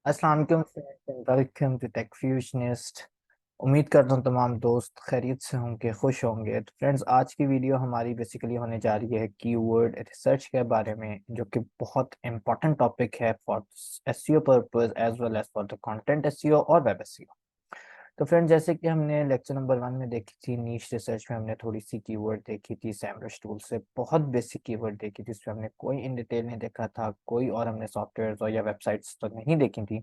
अस्सलाम वालेकुम, welcome to take फ्यूजनिस्ट। उम्मीद करता हूँ तमाम दोस्त खैरियत से होंगे, खुश होंगे। तो फ्रेंड्स, आज की वीडियो हमारी बेसिकली होने जा रही है कीवर्ड रिसर्च के बारे में, जो कि बहुत इंपॉर्टेंट टॉपिक है for SEO purpose as well as for the content SEO और वेब एसईओ। तो फ्रेंड, जैसे कि हमने लेक्चर नंबर 1 में देखी थी, नीश रिसर्च में हमने थोड़ी सी कीवर्ड देखी थी, सैमरश टूल से बहुत बेसिक कीवर्ड देखी थी, इसमें हमने कोई इन डिटेल नहीं देखा था, कोई और हमने सॉफ्टवेयर या वेबसाइट्स तो नहीं देखी थी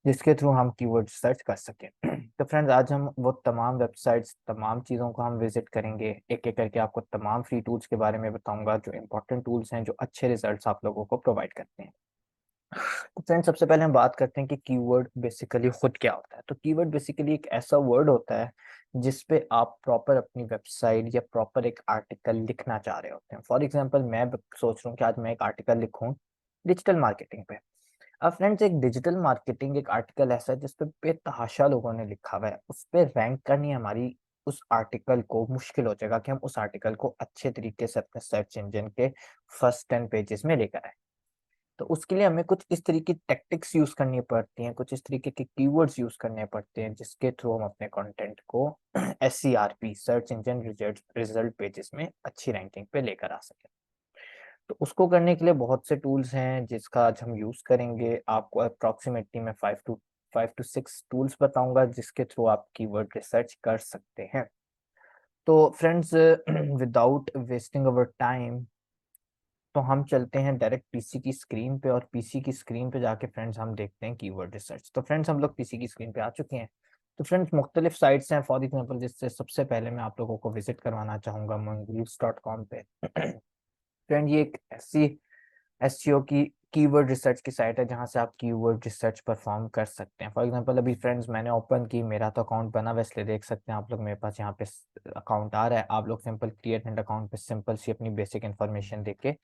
जिसके थ्रू हम कीवर्ड सर्च कर सकें। तो फ्रेंड्स, आज हम वो तमाम वेबसाइट्स, तमाम चीज़ों को हम विजिट करेंगे, एक एक करके आपको तमाम फ्री टूल्स के बारे में बताऊंगा, जो इंपॉर्टेंट टूल्स हैं, जो अच्छे रिजल्ट्स आप लोगों को प्रोवाइड करते हैं। तो फ्रेंड्स, सबसे पहले हम बात करते हैं कि कीवर्ड बेसिकली खुद क्या होता है। तो कीवर्ड बेसिकली एक ऐसा वर्ड होता है जिस पे आप प्रॉपर अपनी वेबसाइट या प्रॉपर एक आर्टिकल लिखना चाह रहे होते हैं। फॉर एग्जांपल, मैं सोच रहा हूँ कि आज मैं एक आर्टिकल लिखूं डिजिटल मार्केटिंग पे। अब फ्रेंड्स, एक डिजिटल मार्केटिंग एक आर्टिकल ऐसा है जिस पे बेतहाशा लोगों ने लिखा हुआ है, उस पे रैंक करनी हमारी उस आर्टिकल को मुश्किल हो जाएगा कि हम उस आर्टिकल को अच्छे तरीके से अपने सर्च इंजन के फर्स्ट 10 पेजेस में लेकर आए। तो उसके लिए हमें कुछ इस तरीके की टैक्टिक्स यूज करनी पड़ती हैं, कुछ इस तरीके के कीवर्ड्स यूज करने पड़ते हैं, जिसके थ्रू हम अपने कंटेंट को एससीआरपी, सर्च इंजन रिजल्ट पेजेस में अच्छी रैंकिंग पे लेकर आ सके। तो उसको करने के लिए बहुत से टूल्स हैं जिसका आज हम यूज करेंगे। आपको अप्रोक्सीमेटली मैं 5 to 6 टूल्स बताऊंगा जिसके थ्रू आप कीवर्ड रिसर्च कर सकते हैं। तो friends, without wasting our time, तो हम चलते हैं डायरेक्ट पीसी की स्क्रीन पे, और पीसी की स्क्रीन पे जाके फ्रेंड्स हम देखते हैं कीवर्ड रिसर्च। तो फ्रेंड्स, हम लोग पीसी की स्क्रीन पे आ चुके हैं। तो फ्रेंड्स, मुख्तलिफ साइट्स हैं, फॉर एग्जांपल जिससे सबसे पहले मैं आप लोगों को विजिट करवाना चाहूंगा mongoose.com पे। फ्रेंड, ये एक ऐसी एसईओ की कीवर्ड रिसर्च की साइट है जहां से आप कीवर्ड रिसर्च परफॉर्म कर सकते हैं। फॉर एग्जांपल, अभी फ्रेंड्स मैंने ओपन की, मेरा तो अकाउंट बना हुआ है, इसलिए देख सकते हैं आप लोग, मेरे पास यहाँ पे अकाउंट आ रहा है। आप लोग सिंपल क्रिएट एंड अकाउंट पे सिंपल सी अपनी बेसिक इन्फॉर्मेशन देके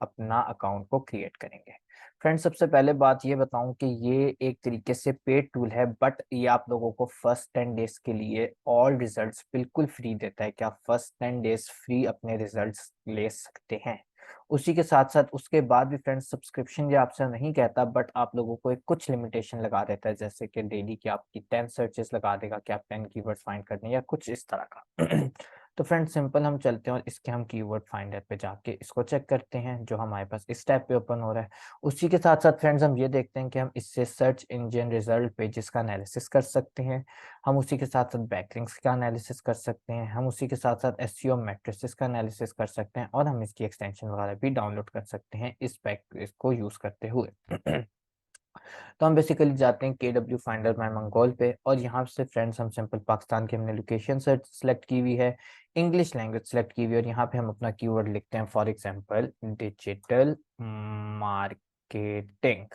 अपना अकाउंट को क्रिएट करेंगे। फ्रेंड्स, सबसे पहले बात ये बताऊं कि ये एक तरीके से पेड टूल है, बट ये आप लोगों को फर्स्ट 10 डेज के लिए ऑल रिजल्ट्स बिल्कुल फ्री देता है कि आप फर्स्ट 10 डेज फ्री अपने रिजल्ट्स ले सकते हैं। उसी के साथ साथ उसके बाद भी फ्रेंड्स, सब्सक्रिप्शन ये आपसे नहीं कहता, बट आप लोगों को एक कुछ लिमिटेशन लगा देता है, जैसे कि डेली की आपकी 10 सर्चेस लगा देगा कि आप 10 कीवर्ड्स फाइंड करने हैं या कुछ इस तरह का। तो फ्रेंड्स, सिंपल हम चलते हैं और इसके हम कीवर्ड फाइंडर पे जाके इसको चेक करते हैं, जो हमारे पास इस टैब पे ओपन हो रहा है। उसी के साथ साथ फ्रेंड्स, हम ये देखते हैं कि हम इससे सर्च इंजन रिजल्ट पेजेस का एनालिसिस कर सकते हैं। हम उसी के साथ साथ बैकलिंक्स का एनालिसिस कर सकते हैं। हम उसी के साथ साथ एसईओ मैट्रिसेस का एनालिसिस कर सकते हैं, और हम इसकी एक्सटेंशन वगैरह भी डाउनलोड कर सकते हैं इस पैक इसको यूज करते हुए। तो हम बेसिकली जाते हैं के डब्ल्यू फाइंडर माई मंगोल पे, और यहाँ से फ्रेंड्स हम सिंपल पाकिस्तान की हमने लोकेशन सर्च सेलेक्ट की हुई है, इंग्लिश लैंग्वेज सेलेक्ट की हुई है, और यहाँ पे हम अपना कीवर्ड लिखते हैं, फॉर एग्जांपल डिजिटल मार्केटिंग।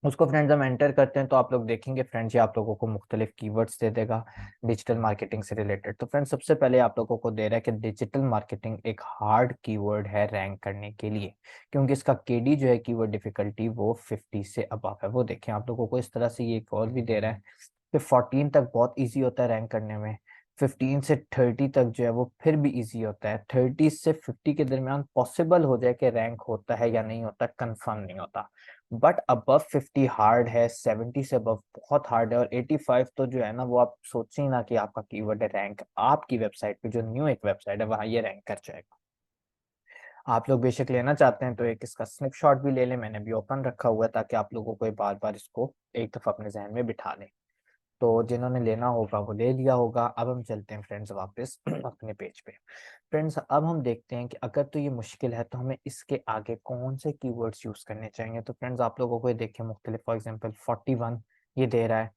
उसको फ्रेंड्स हम एंटर करते हैं, तो आप लोग देखेंगे फ्रेंड्स, ये आप लोगों को मुख्तलिफ कीवर्ड्स दे देगा डिजिटल मार्केटिंग से रिलेटेड। तो फ्रेंड्स, सबसे पहले आप लोगों को दे रहा है कि डिजिटल मार्केटिंग एक हार्ड कीवर्ड है रैंक करने के लिए, क्योंकि इसका केडी जो है, कीवर्ड डिफिकल्टी, वो 50 से अबव है। वो देखें आप लोगों को इस तरह से ये एक और भी दे रहा है कि 14 तक बहुत ईजी होता है रैंक करने में, 15 से 30 तक जो है वो फिर भी इजी होता है, 30 से 50 के दरमियान पॉसिबल हो जाए कि रैंक होता है या नहीं होता, कंफर्म नहीं होता। बट अबव 50 हार्ड है, 70 से अबव बहुत हार्ड है, और 85 तो जो है ना, वो आप सोचिए ही ना कि आपका कीवर्ड है रैंक आपकी वेबसाइट पे, जो न्यू एक वेबसाइट है वहां ये रैंक कर जाएगा। आप लोग बेशक लेना चाहते हैं तो एक इसका स्नैपशॉट भी ले लें, मैंने भी ओपन रखा हुआ है ताकि आप लोगों को बार बार इसको एक दफा अपने जहन में बिठा लें। तो जिन्होंने लेना होगा वो ले लिया होगा। अब हम चलते हैं फ्रेंड्स वापस अपने पेज पे। फ्रेंड्स, अब हम देखते हैं कि अगर तो ये मुश्किल है तो हमें इसके आगे कौन से कीवर्ड्स यूज करने चाहिए। तो फ्रेंड्स, आप लोगों को ये देखिए मुख्तलिफ, फॉर एग्जांपल 41 ये दे रहा है,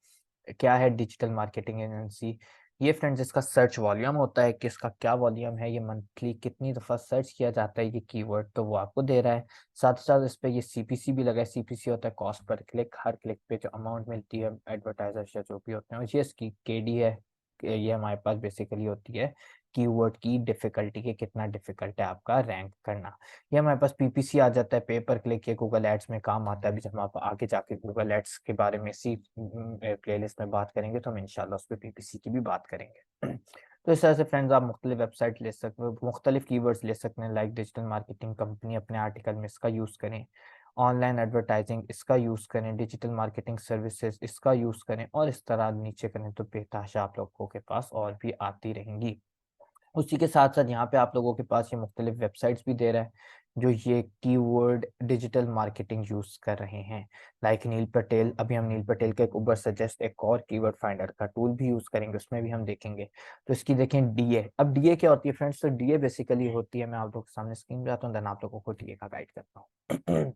क्या है, डिजिटल मार्केटिंग एजेंसी। ये फ्रेंड्स इसका सर्च वॉल्यूम होता है कि इसका क्या वॉल्यूम है, ये मंथली कितनी दफ़ा सर्च किया जाता है ये कीवर्ड, तो वो आपको दे रहा है। साथ साथ इस पे ये सीपीसी भी लगा है। सीपीसी होता है कॉस्ट पर क्लिक, हर क्लिक पे जो अमाउंट मिलती है एडवर्टाइजर या जो भी होते हैं। और ये इसकी केडी है, ये हमारे पास बेसिकली होती है कीवर्ड की डिफिकल्टी, के कितना डिफिकल्ट है आपका रैंक करना। ये हमारे पास पीपीसी आ जाता है, पे पर क्लिक, ये गूगल एड्स में काम आता है। अभी जब हम आप आगे जाके गूगल एड्स के बारे में इसी प्लेलिस्ट में बात करेंगे तो हम इंशाल्लाह उस पर पीपीसी की भी बात करेंगे। तो इस तरह से फ्रेंड्स, आप मुख्तलिफ वेबसाइट ले सकते हो, मुख्तलिफ कीवर्ड्स ले सकते हैं, लाइक डिजिटल मार्केटिंग कंपनी, अपने आर्टिकल में इसका यूज़ करें। ऑनलाइन एडवर्टाइजिंग इसका यूज़ करें, डिजिटल मार्केटिंग सर्विसेज इसका यूज़ करें, और इस तरह नीचे करें तो बेतहाशा आप लोगों के पास और भी आती रहेंगी। उसी के साथ साथ यहाँ पे आप लोगों के पास ये मुख्तलिफ वेबसाइट्स भी दे रहा है जो ये कीवर्ड डिजिटल मार्केटिंग यूज कर रहे हैं। लाइक नील पटेल, अभी हम नील पटेल का एक ऊबर सजेस्ट एक और कीवर्ड फाइंडर का टूल भी यूज करेंगे, उसमें भी हम देखेंगे। तो इसकी देखें डीए। अब डीए क्या होती है फ्रेंड्स? तो डीए बेसिकली होती है, मैं आप लोगों के सामने स्क्रीन पे आता हूँ, देन आप लोगों को डीए का गाइड करता हूँ।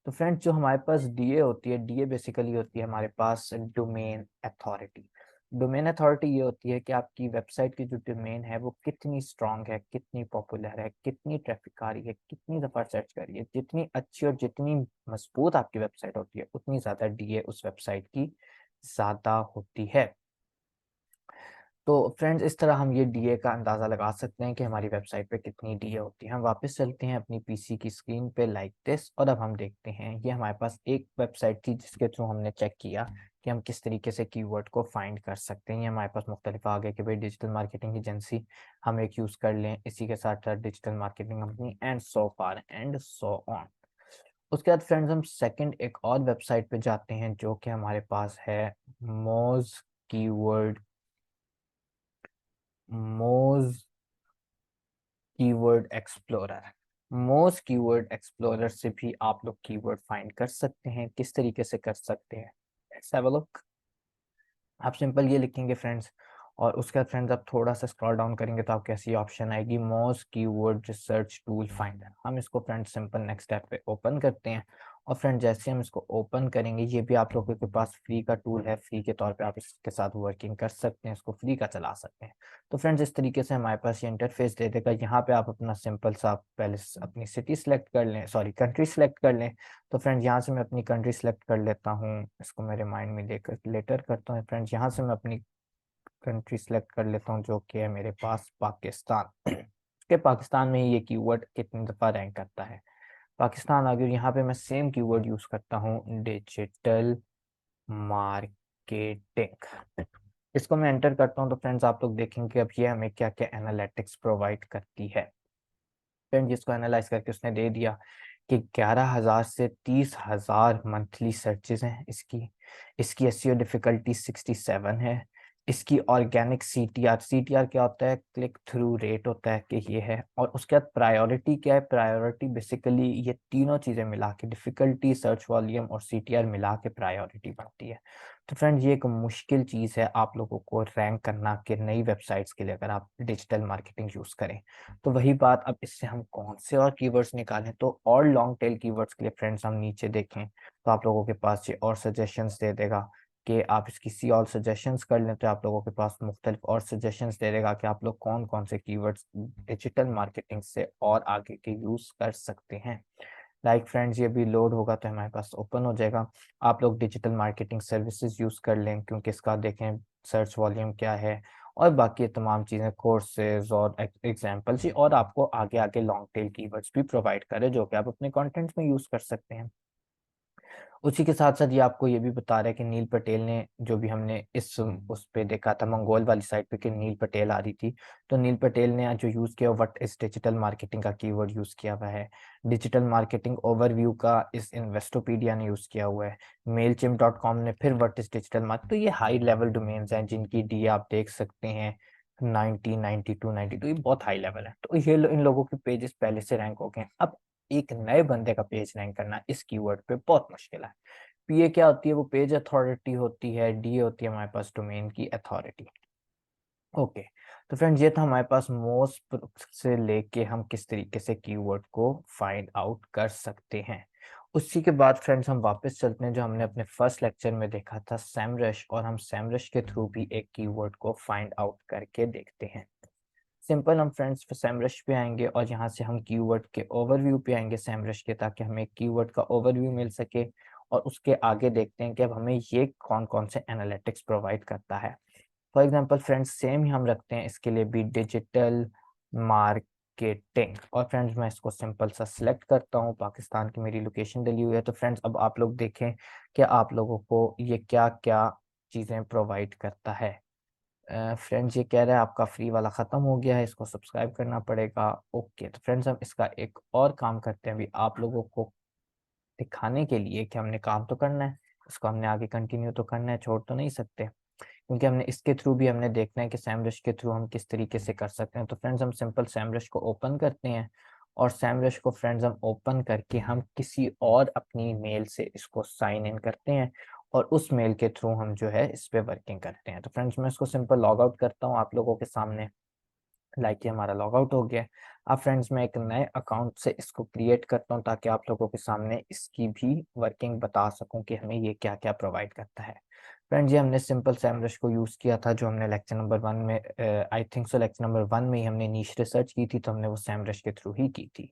तो फ्रेंड्स जो हमारे पास डीए होती है, डीए बेसिकली होती है हमारे पास डोमेन अथॉरिटी। डोमेन अथॉरिटी ये होती है कि आपकी वेबसाइट की जो डोमेन है वो कितनी स्ट्रांग है, कितनी पॉपुलर है, कितनी ट्रैफिक आ रही है, कितनी दफ़ा सर्च कर रही है। जितनी अच्छी और जितनी मजबूत आपकी वेबसाइट होती है उतनी ज़्यादा डीए उस वेबसाइट की ज़्यादा होती है। तो फ्रेंड्स इस तरह हम ये डीए का अंदाज़ा लगा सकते हैं कि हमारी वेबसाइट पे कितनी डीए होती है। हम वापस चलते हैं अपनी पीसी की स्क्रीन पे लाइक दिस, और अब हम देखते हैं ये हमारे पास एक वेबसाइट थी जिसके थ्रू हमने चेक किया कि हम किस तरीके से कीवर्ड को फाइंड कर सकते हैं। ये हमारे पास मुख्तलिफ आ गया कि भाई डिजिटल मार्केटिंग एजेंसी हम एक यूज़ कर लें, इसी के साथ साथ digital marketing company, and so far and so on. उसके बाद फ्रेंड्स हम सेकंड एक और वेबसाइट पे जाते हैं जो कि हमारे पास है मोज कीवर्ड मोज कीवर्ड एक्सप्लोरर। मोज कीवर्ड एक्सप्लोरर से भी आप लोग कीवर्ड फाइंड कर सकते हैं। किस तरीके से कर सकते हैं? Let's have a look. आप सिंपल ये लिखेंगे फ्रेंड्स, और उसके बाद फ्रेंड्स आप थोड़ा सा स्क्रॉल डाउन करेंगे तो आपको ऐसी ऑप्शन आएगी मोज कीवर्ड रिसर्च टूल फाइंडर। हम इसको फ्रेंड्स सिंपल नेक्स्ट स्टेप पे ओपन करते हैं, और फ्रेंड जैसे हम इसको ओपन करेंगे, ये भी आप लोगों के पास फ्री का टूल है, फ्री के तौर पे आप इसके साथ वर्किंग कर सकते हैं, इसको फ्री का चला सकते हैं। तो फ्रेंड्स इस तरीके से हमारे पास ये इंटरफेस दे देगा। यहाँ पे आप अपना सिंपल सा पहले अपनी सिटी सेलेक्ट कर लें, सॉरी कंट्री सेलेक्ट कर लें। तो फ्रेंड्स यहाँ से मैं अपनी कंट्री सेलेक्ट कर लेता हूँ, इसको मेरे माइंड में लेकर लेटर करता हूँ। फ्रेंड्स यहाँ से मैं अपनी कंट्री सेलेक्ट कर लेता हूँ जो कि है मेरे पास पाकिस्तान। कि पाकिस्तान में ये कीवर्ड कितनी दफ़ा रैंक करता है। पाकिस्तान आ गया। यहाँ पे मैं सेम कीवर्ड यूज करता हूँ डिजिटल मार्केटिंग। इसको मैं एंटर करता हूँ तो फ्रेंड्स आप लोग देखेंगे अब ये हमें क्या क्या एनालिटिक्स प्रोवाइड करती है। फ्रेंड जिसको एनालाइज करके उसने दे दिया कि 11,000 से 30,000 मंथली सर्चेज हैं इसकी। इसकी एसईओ डिफिकल्टी 67 है। इसकी ऑर्गेनिक सीटीआर, सीटीआर क्या होता है? क्लिक थ्रू रेट होता है कि ये है। और उसके बाद प्रायोरिटी क्या है? प्रायोरिटी बेसिकली ये तीनों चीज़ें मिला के, डिफिकल्टी, सर्च वॉल्यूम और सीटीआर मिला के प्रायोरिटी बनती है। तो फ्रेंड ये एक मुश्किल चीज़ है आप लोगों को रैंक करना कि नई वेबसाइट्स के लिए अगर आप डिजिटल मार्केटिंग यूज़ करें। तो वही बात, अब इससे हम कौन से और कीवर्ड्स निकालें? तो और लॉन्ग टेल कीवर्ड्स के लिए फ्रेंड्स हम नीचे देखें तो आप लोगों के पास ये और सजेशंस दे देगा कि आप इसकी सी ऑल सजेशंस कर लें, तो आप लोगों के पास मुख्तलिफ और सजेशंस दे देगा कि आप लोग कौन कौन से कीवर्ड्स डिजिटल मार्केटिंग से और आगे के यूज़ कर सकते हैं। लाइक फ्रेंड्स ये भी लोड होगा तो हमारे पास ओपन हो जाएगा। आप लोग डिजिटल मार्केटिंग सर्विसेज यूज़ कर लें क्योंकि इसका देखें सर्च वॉल्यूम क्या है, और बाकी ये तमाम चीज़ें कोर्सेज और एग्जाम्पल्स ही, और आपको आगे आगे लॉन्ग टेल कीवर्ड्स भी प्रोवाइड करे जो कि आप अपने कंटेंट्स में यूज़ कर सकते हैं। उसी के साथ साथ ये आपको ये भी बता रहा है कि नील पटेल ने, जो भी हमने इस उस पे देखा था मंगोल वाली साइट पे कि नील पटेल आ रही थी, तो नील पटेल ने जो यूज़ किया व्हाट इज डिजिटल मार्केटिंग का कीवर्ड यूज़ किया हुआ है। डिजिटल मार्केटिंग ओवरव्यू का इस इन्वेस्टोपीडिया ने यूज़ किया हुआ है। मेलचिम.com ने फिर व्हाट इज डिजिटल मार्केट। तो ये हाई लेवल डोमेन्स हैं जिनकी डी आप देख सकते हैं 90, 92, 92, ये बहुत हाई लेवल है। तो ये इन लोगों के पेजेस पहले से रैंक हो गए हैं। अब एक नए बंदे का पेज रैंक करना इस कीवर्ड पे बहुत मुश्किल है। पीए क्या होती है? वो पेज अथॉरिटी होती है। डी होती है हमारे पास डोमेन की अथॉरिटी। ओके। तो फ्रेंड्स ये था हमारे पास मोस्ट से लेके हम किस तरीके से कीवर्ड को फाइंड आउट कर सकते हैं। उसी के बाद फ्रेंड्स हम वापस चलते हैं जो हमने अपने फर्स्ट लेक्चर में देखा था सैमरश, और हम सैमरश के थ्रू भी एक कीवर्ड को फाइंड आउट करके देखते हैं। सिंपल हम फ्रेंड्स सैमरश पे आएंगे और यहाँ से हम कीवर्ड के ओवरव्यू पे आएंगे सैमरश के, ताकि हमें कीवर्ड का ओवरव्यू मिल सके। और उसके आगे देखते हैं कि अब हमें ये कौन कौन से एनालिटिक्स प्रोवाइड करता है। फॉर एग्जांपल फ्रेंड्स सेम ही हम रखते हैं इसके लिए भी डिजिटल मार्केटिंग, और फ्रेंड्स मैं इसको सिंपल सा सिलेक्ट करता हूँ, पाकिस्तान की मेरी लोकेशन डली हुई है। तो फ्रेंड्स अब आप लोग देखें कि आप लोगों को ये क्या क्या चीज़ें प्रोवाइड करता है। फ्रेंड्स ये कह रहा है आपका फ्री वाला ख़त्म हो गया है, इसको सब्सक्राइब करना पड़ेगा। ओके, तो फ्रेंड्स हम इसका एक और काम करते हैं, अभी आप लोगों को दिखाने के लिए कि हमने काम तो करना है, इसको हमने आगे कंटिन्यू तो करना है, छोड़ तो नहीं सकते, क्योंकि हमने इसके थ्रू भी हमने देखना है कि सैमरश के थ्रू हम किस तरीके से कर सकते हैं। तो फ्रेंड्स हम सिंपल सैमरश को ओपन करते हैं, और सैमरश को फ्रेंड्स हम ओपन करके हम किसी और अपनी मेल से इसको साइन इन करते हैं, और उस मेल के थ्रू हम जो है इस पे वर्किंग करते हैं। तो फ्रेंड्स मैं इसको सिंपल लॉग आउट करता हूँ आप लोगों के सामने, लाइक ये हमारा लॉग आउट हो गया। अब फ्रेंड्स मैं एक नए अकाउंट से इसको क्रिएट करता हूँ ताकि आप लोगों के सामने इसकी भी वर्किंग बता सकूं कि हमें ये क्या क्या प्रोवाइड करता है। फ्रेंड्स ये हमने सिंपल सैमरश को यूज़ किया था जो हमने लेक्चर नंबर 1 में, I think so lecture number 1 में ही हमने नीश रिसर्च की थी, तो हमने वो सैमरश के थ्रू ही की थी।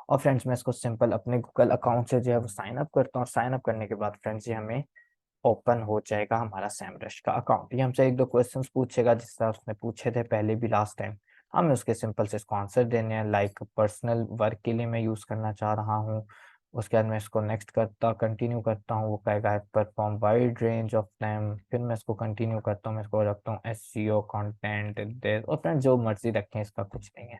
और फ्रेंड्स मैं इसको सिंपल अपने गूगल अकाउंट से जो है वो साइन अप करता हूँ, और साइन अप करने के बाद फ्रेंड्स ये हमें ओपन हो जाएगा हमारा सैमरश का अकाउंट। ये हमसे एक दो क्वेश्चंस पूछेगा जिस तरह उसने पूछे थे पहले भी लास्ट टाइम, हमें उसके सिंपल से इसको आंसर देने हैं, लाइक पर्सनल वर्क के लिए मैं यूज़ करना चाह रहा हूँ। उसके बाद मैं इसको नेक्स्ट करता कंटिन्यू करता हूँ, वो कहेगा perform wide range of time, फिर मैं इसको कंटिन्यू करता हूँ, मैं इसको रखता हूँ एसईओ कंटेंट दे, और फ्रेंड जो मर्जी रखें इसका कुछ नहीं है।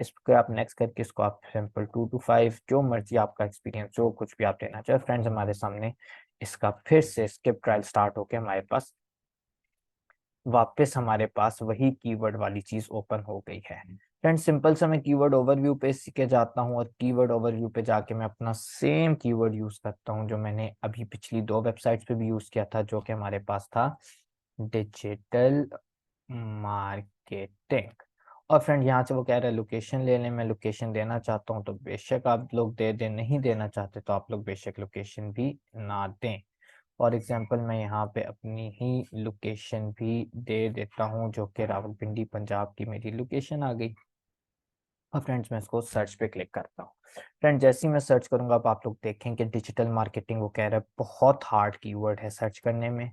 इसको आप नेक्स्ट करके इसको आप सिंपल 2 to 5 जो मर्जी आपका एक्सपीरियंस जो कुछ भी आप देना चाहे। फ्रेंड्स हमारे सामने इसका फिर से स्किप ट्रायल स्टार्ट होके हमारे पास वापस हमारे पास वही कीवर्ड वाली चीज ओपन हो गई है। फ्रेंड सिंपल से मैं कीवर्ड ओवरव्यू पे सीखे जाता हूँ, और कीवर्ड ओवरव्यू पे जाके मैं अपना सेम कीवर्ड यूज करता हूँ जो मैंने अभी पिछली 2 वेबसाइट्स पे भी यूज किया था, जो कि हमारे पास था डिजिटल मार्केटिंग। और फ्रेंड यहाँ से वो कह रहा है लोकेशन ले लें, मैं लोकेशन देना चाहता हूँ तो बेशक आप लोग दे दें, नहीं देना चाहते तो आप लोग बेशक लोकेशन भी ना दें। फॉर एग्जांपल मैं यहाँ पे अपनी ही लोकेशन भी दे देता हूँ जो कि रावलपिंडी पंजाब की मेरी लोकेशन आ गई। और फ्रेंड्स मैं इसको सर्च पे क्लिक करता हूँ। फ्रेंड जैसे ही मैं सर्च करूंगा अब आप लोग देखेंगे डिजिटल मार्केटिंग, वो कह रहा है बहुत हार्ड कीवर्ड है सर्च करने में।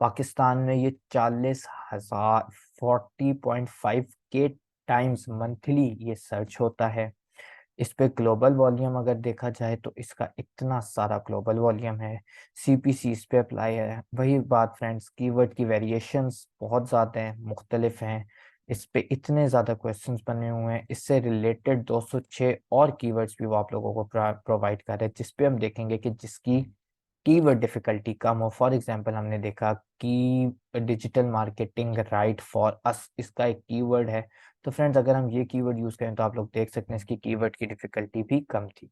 पाकिस्तान में ये 40,000 40.5 के टाइम्स मंथली ये सर्च होता है। इस पे ग्लोबल वॉल्यूम अगर देखा जाए तो इसका इतना सारा ग्लोबल वॉल्यूम है। सीपीसी इस पे अप्लाई है। वही बात फ्रेंड्स, कीवर्ड की वेरिएशंस बहुत ज़्यादा हैं, मुख्तलिफ हैं। इस पे इतने ज़्यादा क्वेश्चंस बने हुए हैं, इससे रिलेटेड 206 और कीवर्ड्स भी वो आप लोगों को प्रोवाइड कर रहे हैं, जिस पे हम देखेंगे कि जिसकी कीवर्ड डिफिकल्टी कम हो। फॉर एग्जांपल हमने देखा कि digital marketing right for us इसका एक कीवर्ड है। तो फ्रेंड्स अगर हम ये कीवर्ड यूज करें तो आप लोग देख सकते हैं इसकी कीवर्ड की डिफिकल्टी भी कम थी।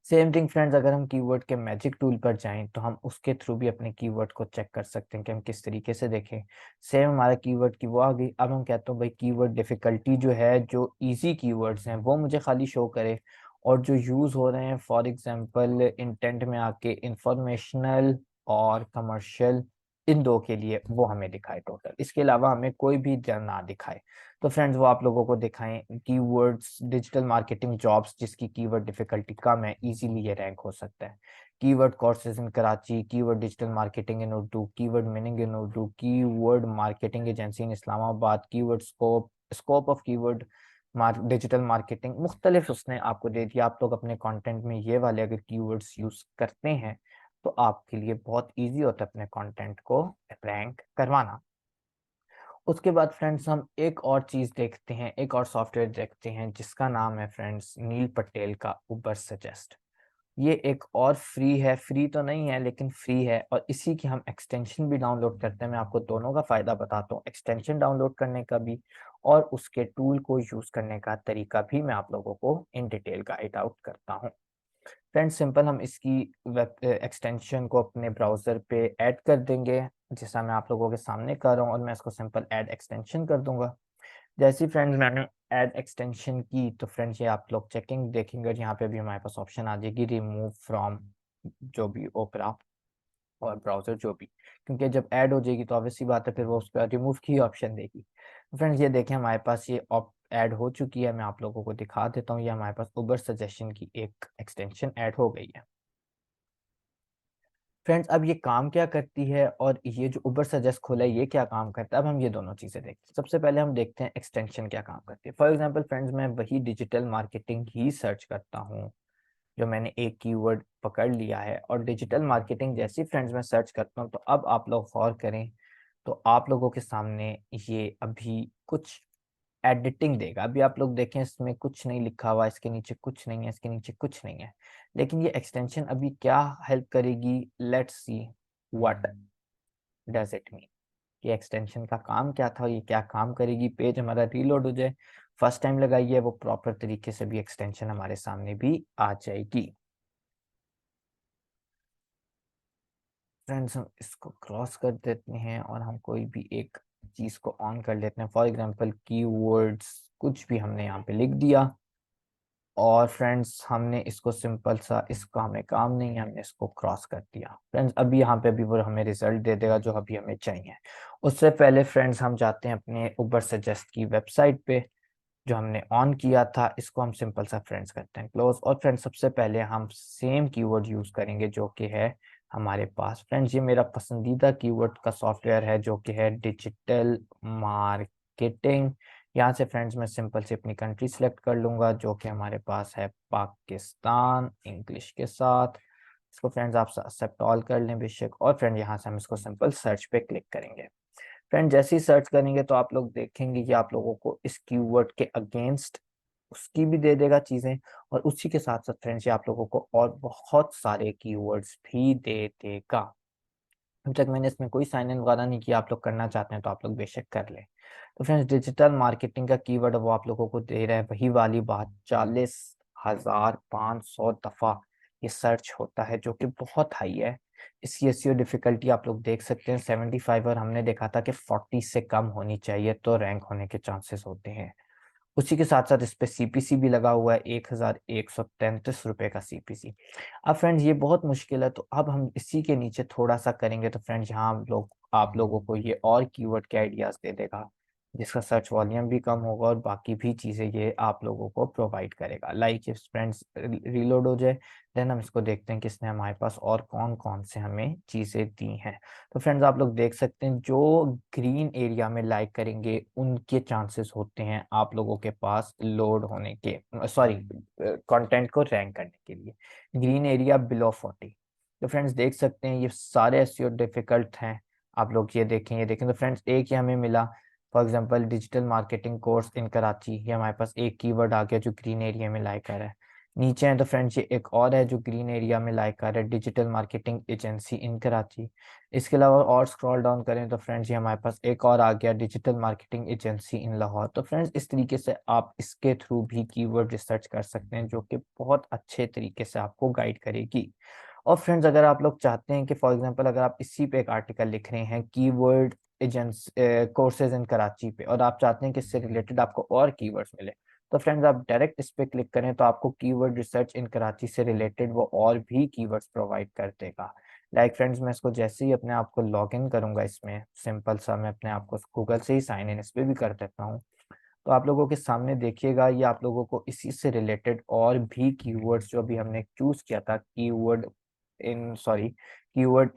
सेम थिंग फ्रेंड्स, अगर हम कीवर्ड के मैजिक टूल पर जाएं तो हम उसके थ्रू भी अपने कीवर्ड को चेक कर सकते हैं कि हम किस तरीके से देखें। सेम हमारा कीवर्ड की वो आ गई। अब हम कहते हैं भाई कीवर्ड डिफिकल्टी जो है, जो इजी कीवर्ड्स हैं वो मुझे खाली शो करे, और जो यूज हो रहे हैं फॉर एग्जांपल इंटेंट में आके इंफॉर्मेशनल और कमर्शियल, इन दो के लिए वो हमें दिखाए टोटल, इसके अलावा हमें कोई भी ना दिखाए। तो फ्रेंड्स वो आप लोगों को दिखाएं कीवर्ड्स डिजिटल मार्केटिंग जॉब्स जिसकी कीवर्ड डिफिकल्टी कम है, इजीली ये रैंक हो सकता है। Keyword courses in Karachi, keyword digital marketing in Urdu, keyword meaning in Urdu, keyword marketing agency in Islamabad, keyword scope, scope of keyword digital marketing, मुख्तलिफ उसने आपको दे दिया। आप लोग अपने कंटेंट में ये वाले अगर कीवर्ड्स यूज करते हैं तो आपके लिए बहुत ईजी होता है अपने कंटेंट को रैंक करवाना। उसके बाद फ्रेंड्स हम एक और चीज देखते हैं, एक और सॉफ्टवेयर देखते हैं जिसका नाम है फ्रेंड्स नील पटेल का उबर सजेस्ट। ये एक और फ्री है, फ्री तो नहीं है लेकिन फ्री है, और इसी की हम एक्सटेंशन भी डाउनलोड करते हैं। मैं आपको दोनों का फायदा बताता हूँ, एक्सटेंशन डाउनलोड करने का भी और उसके टूल को यूज करने का तरीका भी मैं आप लोगों को इन डिटेल गाइड आउट करता हूँ। फ्रेंड्स सिंपल हम इसकी वेब एक्सटेंशन को अपने ब्राउज़र पे ऐड कर देंगे, जैसा मैं आप लोगों के सामने कर रहा हूँ, और मैं इसको सिंपल ऐड एक्सटेंशन कर दूंगा। जैसे ही फ्रेंड्स मैंने ऐड एक्सटेंशन की तो फ्रेंड्स ये आप लोग चेकिंग देखेंगे, यहाँ पे भी हमारे पास ऑप्शन आ जाएगी रिमूव फ्रॉम जो भी ओपरा और ब्राउज़र जो भी, क्योंकि जब ऐड हो जाएगी तो ऑब्वियसली बात है फिर वो उसका रिमूव की ऑप्शन देगी। फ्रेंड्स ये देखें हमारे पास ये ऐड हो चुकी है, मैं आप लोगों को दिखा देता हूँ। ये हमारे पास उबर सजेशन की एक एक्सटेंशन ऐड हो गई है। फ्रेंड्स अब ये काम क्या करती है और ये जो उबर सजेस्ट खोला है ये क्या काम करता है, अब हम ये दोनों चीजें देखते हैं। सबसे पहले हम देखते हैं एक्सटेंशन क्या काम करती है। फॉर एग्जांपल फ्रेंड्स मैं वही डिजिटल मार्केटिंग ही सर्च करता हूँ, जो मैंने एक कीवर्ड पकड़ लिया है, और डिजिटल मार्केटिंग जैसी फ्रेंड्स मैं सर्च करता हूँ तो अब आप लोग गौर करें तो आप लोगों के सामने ये अभी कुछ एडिटिंग देगा। अभी आप लोग देखें, इसमें कुछ नहीं लिखा हुआ, इसके नीचे कुछ नहीं है, इसके नीचे कुछ नहीं है, लेकिन ये एक्सटेंशन अभी क्या हेल्प करेगी, let's see what does it mean. ये एक्सटेंशन का काम क्या था, ये क्या काम करेगी। पेज हमारा रीलोड हो जाए, फर्स्ट टाइम लगाइए वो प्रॉपर तरीके से भी एक्सटेंशन हमारे सामने भी आ जाएगी। फ्रेंड्स हम इसको क्रॉस कर देते हैं और हम कोई भी एक चीज को ऑन कर लेते हैं। फॉर एग्जांपल कीवर्ड्स कुछ भी हमने यहाँ पे लिख दिया, और फ्रेंड्स हमने इसको सिंपल सा, इसका हमें काम नहीं है, हमने इसको क्रॉस कर दिया। फ्रेंड्स अभी यहाँ पे अभी वो हमें रिजल्ट दे देगा जो अभी हमें चाहिए। उससे पहले फ्रेंड्स हम जाते हैं अपने उबर सजेस्ट की वेबसाइट पे, जो हमने ऑन किया था, इसको हम सिंपल सा फ्रेंड्स करते हैं क्लोज। और फ्रेंड्स सबसे पहले हम सेम कीवर्ड यूज करेंगे जो कि है हमारे पास। फ्रेंड्स ये मेरा पसंदीदा कीवर्ड का सॉफ्टवेयर है जो कि है डिजिटल मार्केटिंग। यहाँ से फ्रेंड्स मैं सिंपल से अपनी कंट्री सेलेक्ट कर लूंगा जो कि हमारे पास है पाकिस्तान, इंग्लिश के साथ। इसको फ्रेंड्स आप एक्सेप्ट ऑल कर लें बेशक, और फ्रेंड यहाँ से हम इसको सिंपल सर्च पे क्लिक करेंगे। फ्रेंड जैसे ही सर्च करेंगे तो आप लोग देखेंगे कि आप लोगों को इस कीवर्ड के अगेंस्ट उसकी भी दे देगा चीजें, और उसी के साथ साथ फ्रेंड्स ये आप लोगों को और बहुत सारे कीवर्ड्स भी दे देगा। अब तक मैंने इसमें कोई साइन इन वगैरह नहीं किया, आप लोग करना चाहते हैं तो आप लोग बेशक कर लें। तो फ्रेंड्स डिजिटल मार्केटिंग का कीवर्ड वो आप लोगों को दे रहा है, वही वाली बात, 40,500 दफा ये सर्च होता है, जो कि बहुत हाई है। इसकी एसईओ डिफिकल्टी आप लोग देख सकते हैं 75, और हमने देखा था कि 40 से कम होनी चाहिए तो रैंक होने के चांसेस होते हैं। उसी के साथ साथ इस पे सीपीसी भी लगा हुआ है, 1,133 रुपए का सीपीसी। अब फ्रेंड्स ये बहुत मुश्किल है, तो अब हम इसी के नीचे थोड़ा सा करेंगे तो फ्रेंड्स यहाँ हम लोग आप लोगों को ये और कीवर्ड के आइडियाज दे देगा, जिसका सर्च वॉल्यूम भी कम होगा और बाकी भी चीजें ये आप लोगों को प्रोवाइड करेगा। लाइक इफ फ्रेंड्स रीलोड हो जाए, देन हम इसको देखते हैं कि इसने हमारे पास और कौन कौन से हमें चीजें दी हैं। तो फ्रेंड्स आप लोग देख सकते हैं जो ग्रीन एरिया में लाइक करेंगे उनके चांसेस होते हैं आप लोगों के पास लोड होने के, सॉरी कंटेंट को रैंक करने के लिए। Green area below 40। तो फ्रेंड्स देख सकते हैं ये सारे एसईओ डिफिकल्ट हैं। आप लोग ये देखें तो फ्रेंड्स एक ही हमें मिला, for example digital marketing course in Karachi, ये हमारे पास एक कीवर्ड आ गया जो ग्रीन एरिया में लाइक कर रहा है। नीचे है तो फ्रेंड्स ये एक और है जो ग्रीन एरिया में लाइक कर रहा है, डिजिटल मार्केटिंग एजेंसी इन कराची। इसके अलावा और स्क्रॉल डाउन करें तो फ्रेंड्स ये हमारे पास एक और आ गया, डिजिटल मार्केटिंग एजेंसी इन लाहौर। तो फ्रेंड्स इस तरीके से आप इसके थ्रू भी कीवर्ड रिसर्च कर सकते हैं, जो कि बहुत अच्छे तरीके से आपको गाइड करेगी। और फ्रेंड्स अगर आप लोग चाहते हैं कि फॉर एग्जांपल अगर आप इसी पे एक आर्टिकल लिख रहे हैं keyword agency courses in Karachi पे, और आप चाहते हैं कि इससे रिलेटेड आपको और कीवर्ड्स मिले, तो फ्रेंड्स आप डायरेक्ट इस पे क्लिक करें तो आपको कीवर्ड रिसर्च इन कराची से रिलेटेड वो और भी कीवर्ड्स प्रोवाइड कर देगा। लाइक फ्रेंड्स मैं इसको जैसे ही अपने आप को लॉग इन करूंगा, इसमें सिंपल सा मैं अपने आप को गूगल से ही साइन इन इस पे भी कर देता हूँ, तो आप लोगों के सामने देखिएगा ये आप लोगों को इसी से रिलेटेड और भी कीवर्ड्स जो अभी हमने चूज किया था, कीवर्ड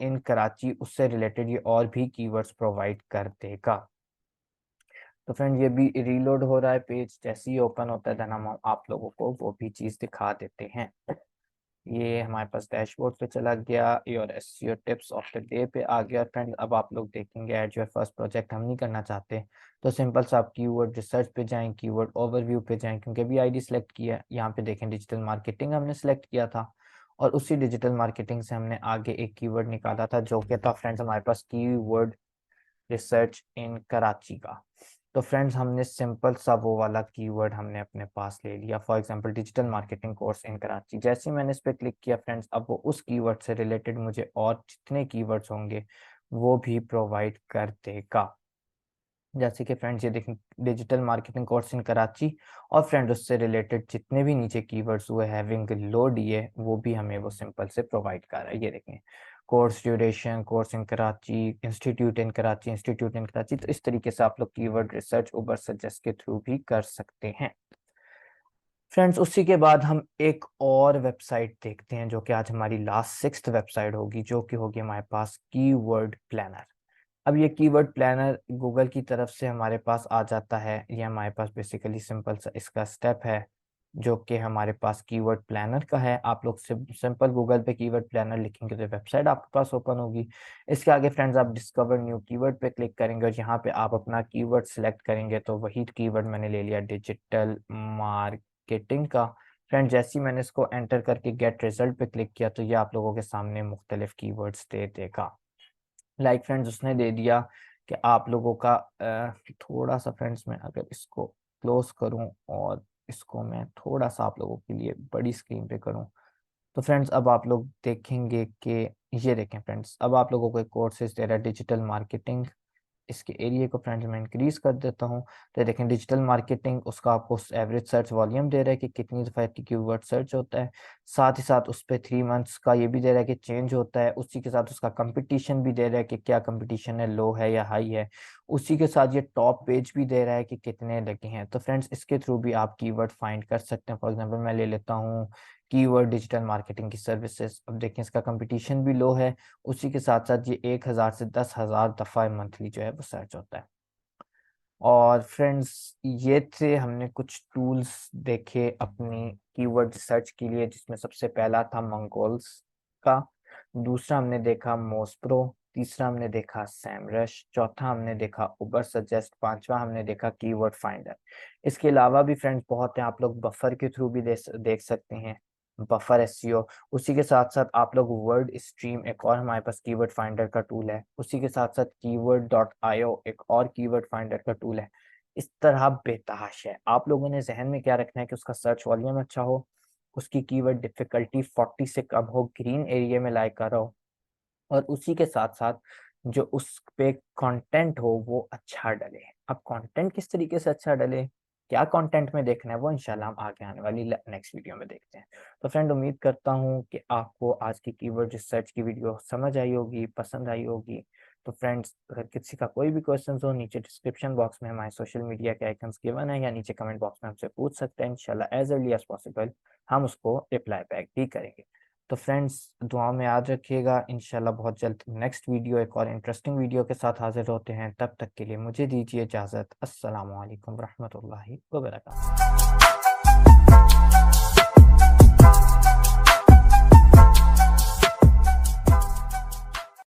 इन कराची, उससे रिलेटेड ये और भी कीवर्ड्स प्रोवाइड कर देगा। तो फ्रेंड ये भी रीलोड हो रहा है पेज, जैसे ही ओपन होता है देन हम आप लोगों को वो भी चीज दिखा देते हैं। ये हमारे पास डैशबोर्ड पे चला गया, your SEO tips of the day पे आ गया। फ्रेंड अब आप लोग देखेंगे एट योर फर्स्ट प्रोजेक्ट हम नहीं करना चाहते, तो सिंपल सा आप कीवर्ड रिसर्च पे जाएं, कीवर्ड ओवरव्यू पे जाएं, क्योंकि अभी आईडी सेलेक्ट किया, यहाँ पे देखें डिजिटल मार्केटिंग हमने सेलेक्ट किया था, और उसी डिजिटल मार्केटिंग से हमने आगे एक कीवर्ड निकाला था जो कि था फ्रेंड्स हमारे पास कीवर्ड रिसर्च इन कराची का। तो फ्रेंड्स हमने सिंपल सा वो वाला कीवर्ड हमने अपने पास ले लिया, for example digital marketing course in Karachi. जैसे ही मैंने इस पर क्लिक किया फ्रेंड्स, अब वो उस कीवर्ड से रिलेटेड मुझे और जितने कीवर्ड्स होंगे वो भी प्रोवाइड कर देगा। जैसे कि फ्रेंड्स ये देखें digital marketing course in Karachi, और फ्रेंड उससे रिलेटेड जितने भी नीचे कीवर्ड्स हुए हैविंग लोड ये वो भी हमें वो सिंपल से प्रोवाइड कर रहा है। ये देखें course duration, course in Karachi, institute in Karachi, institute इन कराची। तो इस तरीके से आप लोग कीवर्ड रिसर्च उबर सजेस्ट के थ्रू भी कर सकते हैं। फ्रेंड्स उसी के बाद हम एक और वेबसाइट देखते हैं जो कि आज हमारी लास्ट 6th वेबसाइट होगी, जो कि होगी हमारे पास कीवर्ड प्लानर। अब ये कीवर्ड प्लानर गूगल की तरफ से हमारे पास आ जाता है, ये हमारे पास बेसिकली सिंपल सा इसका स्टेप है। जो कि हमारे पास कीवर्ड प्लानर का है। आप लोग सिंपल गूगल पे कीवर्ड प्लानर लिखेंगे तो वेबसाइट आपके पास ओपन होगी। इसके आगे फ्रेंड्स आप डिस्कवर न्यू कीवर्ड पे क्लिक करेंगे और यहाँ पे आप अपना कीवर्ड सिलेक्ट करेंगे। तो वही कीवर्ड मैंने ले लिया डिजिटल मार्केटिंग का। फ्रेंड जैसे ही मैंने इसको एंटर करके गेट रिजल्ट पे क्लिक किया तो ये आप लोगों के सामने मुख्तलिफ कीवर्ड्स दे देगा। लाइक फ्रेंड्स उसने दे दिया कि आप लोगों का थोड़ा सा फ्रेंड्स मैं अगर इसको क्लोज करूं और इसको मैं थोड़ा सा आप लोगों के लिए बड़ी स्क्रीन पे करूं तो फ्रेंड्स अब आप लोग देखेंगे कि ये देखें फ्रेंड्स अब आप लोगों को एक कोर्सेज दे रहा है डिजिटल मार्केटिंग। इसके एरिया को फ्रेंड्स मैं इंक्रीज कर देता हूँ। तो देखें डिजिटल मार्केटिंग उसका आपको एवरेज सर्च वॉल्यूम दे रहा है कि कितनी दफ़ा कीवर्ड सर्च होता है। साथ ही साथ उस पर 3 मंथ्स का ये भी दे रहा है कि चेंज होता है। उसी के साथ उसका कंपटीशन भी दे रहा है कि क्या कंपटीशन है, लो है या हाई है। उसी के साथ ये टॉप पेज भी दे रहा है कि कितने लगे हैं। तो फ्रेंड्स इसके थ्रू भी आप कीवर्ड फाइंड कर सकते हैं। फॉर एग्जांपल मैं ले लेता हूँ कीवर्ड डिजिटल मार्केटिंग की सर्विसेज। अब देखें इसका कंपटीशन भी लो है। उसी के साथ साथ ये 1,000 से 10,000 दफ़ा मंथली जो है वो सर्च होता है। और फ्रेंड्स ये थे हमने कुछ टूल्स देखे अपनी कीवर्ड सर्च के लिए, जिसमें सबसे पहला था मंगोल्स का, दूसरा हमने देखा मोस्प्रो, तीसरा हमने देखा सैमरश, चौथा हमने देखा उबर सजेस्ट, पांचवा हमने देखा कीवर्ड फाइंडर। इसके अलावा भी फ्रेंड्स बहुत हैं। आप लोग बफर के थ्रू भी देख सकते हैं, बफर एसईओ। उसी के साथ साथ आप लोग वर्ड स्ट्रीम, एक और हमारे पास कीवर्ड फाइंडर का टूल है। उसी के साथ साथ कीवर्ड डॉट आईओ एक और कीवर्ड फाइंडर का टूल है। इस तरह बेतहाश है। आप लोगों ने जहन में क्या रखना है कि उसका सर्च वॉल्यूम अच्छा हो, उसकी कीवर्ड डिफिकल्टी 40 से कम हो, ग्रीन एरिया में लाइक कर रहा हो, और उसी के साथ साथ जो उस पे कंटेंट हो वो अच्छा डले। अब कंटेंट किस तरीके से अच्छा डले, क्या कंटेंट में देखना है, वो इंशाल्लाह हम आगे आने वाली नेक्स्ट वीडियो में देखते हैं। तो फ्रेंड उम्मीद करता हूँ कि आपको आज की कीवर्ड रिसर्च की वीडियो समझ आई होगी, पसंद आई होगी। तो फ्रेंड्स अगर किसी का कोई भी क्वेश्चन हो, नीचे डिस्क्रिप्शन बॉक्स में हमारे सोशल मीडिया के आइकन्स गिवन है, या नीचे कमेंट बॉक्स में हमसे पूछ सकते हैं। इंशाल्लाह एज अर्ली एज पॉसिबल हम उसको रिप्लाई बैक भी करेंगे। तो फ्रेंड्स दुआ में याद रखिएगा। इंशाल्लाह बहुत जल्द नेक्स्ट वीडियो एक और इंटरेस्टिंग वीडियो के साथ हाजिर होते हैं। तब तक के लिए मुझे दीजिए इजाज़त। अस्सलाम वालेकुम रहमतुल्लाहि व बरकातहू।